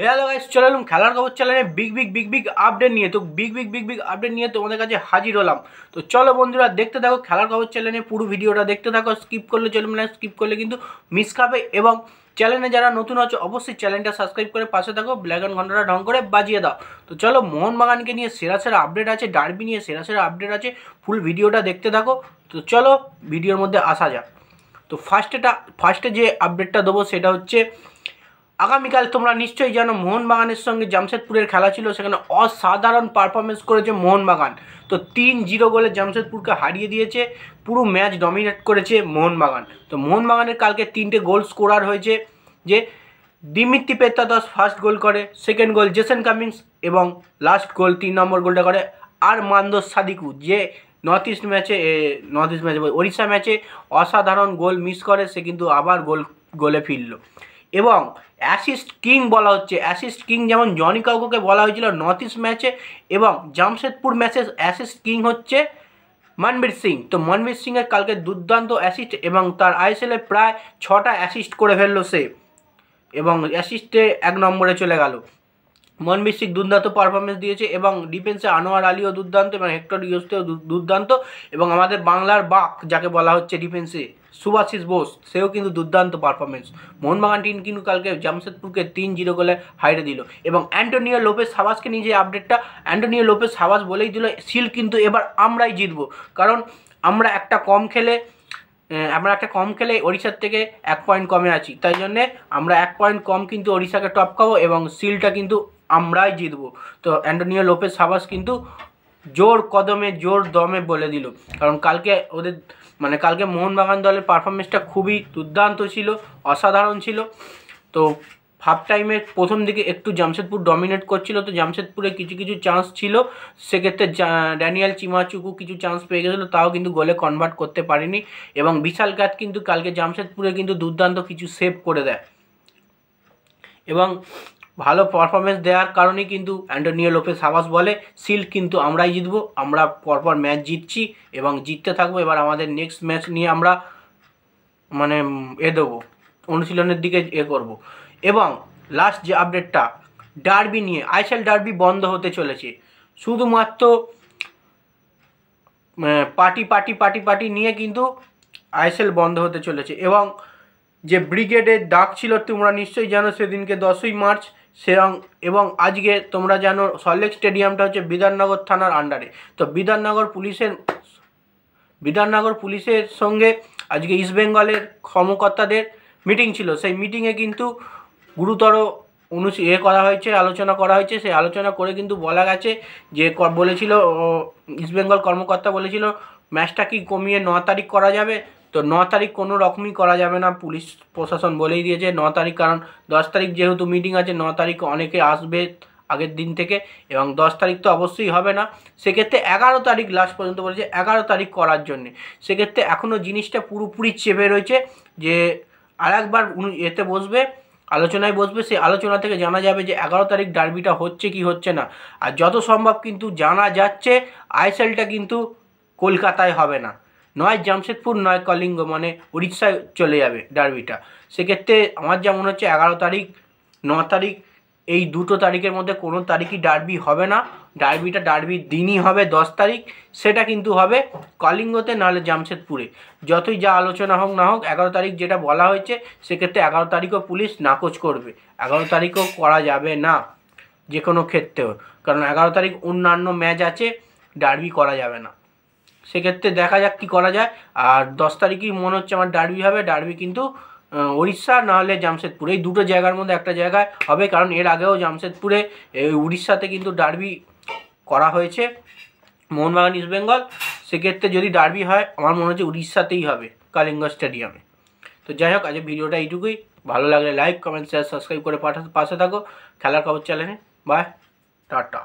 Hello guys, চলে এলাম খেলার খবর চ্যানেলে বিগ আপডেট নিয়ে। তো বিগ আপডেট নিয়ে তোমাদের কাছে হাজির হলাম। তো চলো বন্ধুরা, দেখতে থাকো খেলার খবর চ্যানেলে পুরো ভিডিওটা দেখতে থাকো। স্কিপ করলে চলবে না, স্কিপ করলে কিন্তু মিস খাবে। এবং চ্যানেলে যারা নতুন আছে অবশ্যই চ্যানেলটা সাবস্ক্রাইব করে পাশে থাকো, ব্ল্যাক অ্যান্ড ঘন্টাটা ঢং করে বাজিয়ে দাও। তো চলো, মোহনবাগানকে নিয়ে সেরা আপডেট আছে, ডার্বি নিয়ে সেরা আপডেট আছে, ফুল ভিডিওটা দেখতে থাকো। তো চলো ভিডিওর মধ্যে আসা যাক। তো ফার্স্টে যে আপডেটটা দেবো সেটা হচ্ছে, আগামীকাল তোমরা নিশ্চয়ই জানো মোহনবাগানের সঙ্গে জামশেদপুরের খেলা ছিল, সেখানে অসাধারণ পারফরমেন্স করেছে মোহনবাগান। তো 3-0 গোলে জামশেদপুরকে হারিয়ে দিয়েছে, পুরো ম্যাচ ডমিনেট করেছে মোহনবাগান। তো মোহনবাগানের কালকে 3টে গোল স্কোরার হয়েছে, যে দিমিত্রি পেত্রাদাস ফার্স্ট গোল করে, সেকেন্ড গোল জেসন কামিন্স, এবং লাস্ট গোল 3 নম্বর গোলটা করে আরমান্দো সাদিকু, যে নর্থ ইস্ট ম্যাচে ওড়িশা ম্যাচে অসাধারণ গোল মিস করে, সে কিন্তু আবার গোলে ফিরল। এবং অ্যাসিস্ট কিং বলা হচ্ছে, অ্যাসিস্ট কিং যেমন জনি কাউকে বলা হয়েছিল নর্থ ইস্ট ম্যাচে, এবং জামশেদপুর ম্যাচে অ্যাসিস্ট কিং হচ্ছে মনবীর সিং। তো মনবীর সিংয়ের কালকে দুর্দান্ত অ্যাসিস্ট, এবং তার আইএসএলে প্রায় 6টা অ্যাসিস্ট করে ফেললো সে, এবং অ্যাসিস্টে 1 নম্বরে চলে গেল। মনবীর সিং দুর্দান্ত পারফরমেন্স দিয়েছে, এবং ডিফেন্সে আনোয়ার আলীও দুর্দান্ত, এবং হেক্টর ইউসতেও দুর্দান্ত, এবং আমাদের বাংলার বাক যাকে বলা হচ্ছে ডিফেন্সে সুভাশিস বোস, সেও কিন্তু দুর্দান্ত পারফরমেন্স। মোহনবাগান টিম কিন্তু কালকে জামশেদপুরকে 3-0 গোলে হারিয়ে দিল। এবং অ্যান্টোনিও লোপেস হাবাসকে নিয়ে যে আপডেটটা, অ্যান্টোনিও লোপেস হাবাস বলেই দিল সিল কিন্তু এবার আমরাই জিতবো, কারণ আমরা একটা কম খেলে ওড়িশার থেকে 1 পয়েন্ট কমে আছি, তাই জন্যে আমরা 1 পয়েন্ট কম কিন্তু ওড়িশাকে টপ খাবো, এবং সিলটা কিন্তু আমরাই জিতবো। তো অ্যান্টোনিও লোপেস হাবাস কিন্তু জোর কদমে জোর দমে বলে দিল, কারণ কালকে মোহনবাগান দলের পারফরমেন্সটা খুবই দুর্দান্ত ছিল, অসাধারণ ছিল। তো হাফ টাইমের প্রথম দিকে একটু জামশেদপুর ডমিনেট করছিল, তো জামশেদপুরে কিছু চান্স ছিল, সেক্ষেত্রে ড্যানিয়েল চিমাচুকু কিছু চান্স পেয়ে গেছিলো, তাও কিন্তু গোলে কনভার্ট করতে পারেনি। এবং বিশাল কাজ কিন্তু কালকে জামশেদপুরে কিন্তু দুর্দান্ত কিছু সেভ করে দেয়, এবং ভালো পারফরমেন্স দেওয়ার কারণেই কিন্তু অ্যান্টোনিও লোপেস হাবাস বলে সিল কিন্তু আমরাই জিতবো, আমরা পরপর ম্যাচ জিতছি এবং জিততে থাকবো। এবার আমাদের নেক্সট ম্যাচ নিয়ে আমরা দেবো, অনুশীলনের দিকে করব। এবং লাস্ট যে আপডেটটা ডার্বি নিয়ে, আইএসএল ডার্বি বন্ধ হতে চলেছে, শুধুমাত্র পার্টি নিয়ে কিন্তু আইএসএল বন্ধ হতে চলেছে। এবং যে ব্রিগেডের ডাক ছিল তোমরা নিশ্চয়ই জানো, সেদিনকে 10ই মার্চ, এবং আজকে তোমরা জানো সল্টলেক স্টেডিয়ামটা হচ্ছে বিধাননগর থানার আন্ডারে। তো বিধাননগর পুলিশের সঙ্গে আজকে ইস্ট বেঙ্গলের কর্মকর্তাদের মিটিং ছিল, সেই মিটিংয়ে কিন্তু গুরুতর আলোচনা করা হয়েছে। সেই আলোচনা করে কিন্তু বলা গেছে যে বলেছিল ইস্ট বেঙ্গল কর্মকর্তা বলেছিল ম্যাচটা কি কমিয়ে 9 তারিখ করা যাবে। তো 9 তারিখ কোনো রকমই করা যাবে না, পুলিশ প্রশাসন বলেই দিয়েছে 9 তারিখ, কারণ 10 তারিখ যেহেতু মিটিং আছে, 9 তারিখ অনেকে আসবে আগের দিন থেকে, এবং 10 তারিখ তো অবশ্যই হবে না। সেক্ষেত্রে 11 তারিখ লাস্ট পর্যন্ত বলেছে 11 তারিখ করার জন্যে। সেক্ষেত্রে এখনও জিনিসটা পুরোপুরি চেপে রয়েছে, যে আরেকবার আলোচনায় বসবে, সেই আলোচনা থেকে জানা যাবে যে 11 তারিখ ডার্বিটা হচ্ছে কি হচ্ছে না। আর যত সম্ভব কিন্তু জানা যাচ্ছে আইএসএলটা কিন্তু কলকাতায় হবে না, নয় জামশেদপুর নয় কলিঙ্গ, উড়িষ্যায় চলে যাবে ডার্বিটা। সেক্ষেত্রে আমার যা মনে হচ্ছে 11 তারিখ 9 তারিখ এই দুটো তারিখের মধ্যে কোনো তারিখই ডার্বি হবে না। ডার্বির দিনই হবে 10 তারিখ, সেটা কিন্তু হবে কলিঙ্গতে, নাহলে জামশেদপুরে। যতই যা আলোচনা হোক না হোক, 11 তারিখ যেটা বলা হয়েছে, সেক্ষেত্রে 11 তারিখও পুলিশ নাকচ করবে, 11 তারিখও করা যাবে না যে কোনো ক্ষেত্রেও, কারণ 11 তারিখ অন্যান্য ম্যাচ আছে, ডার্বি করা যাবে না। সেক্ষেত্রে দেখা যাক কী করা যায়। আর 10 তারিখই মনে হচ্ছে আমার ডার্বি হবে, ডার্বি কিন্তু উড়িষ্যা নাহলে জামশেদপুর, এই দুটো জায়গার মধ্যে একটা জায়গায় হবে, কারণ এর আগেও জামশেদপুরে উড়িষ্যাতে কিন্তু ডার্বি করা হয়েছে মোহনবাগান ইস্ট বেঙ্গল। সেক্ষেত্রে যদি ডার্বি হয় আমার মনে হচ্ছে উড়িষ্যাতেই হবে, কলিঙ্গ স্টেডিয়ামে। তো যাই হোক, আজকে ভিডিওটা এইটুকুই। ভালো লাগলে লাইক, কমেন্ট, শেয়ার, সাবস্ক্রাইব করে পাশে থাকো খেলার খবর চ্যানেলে। Bye, tata.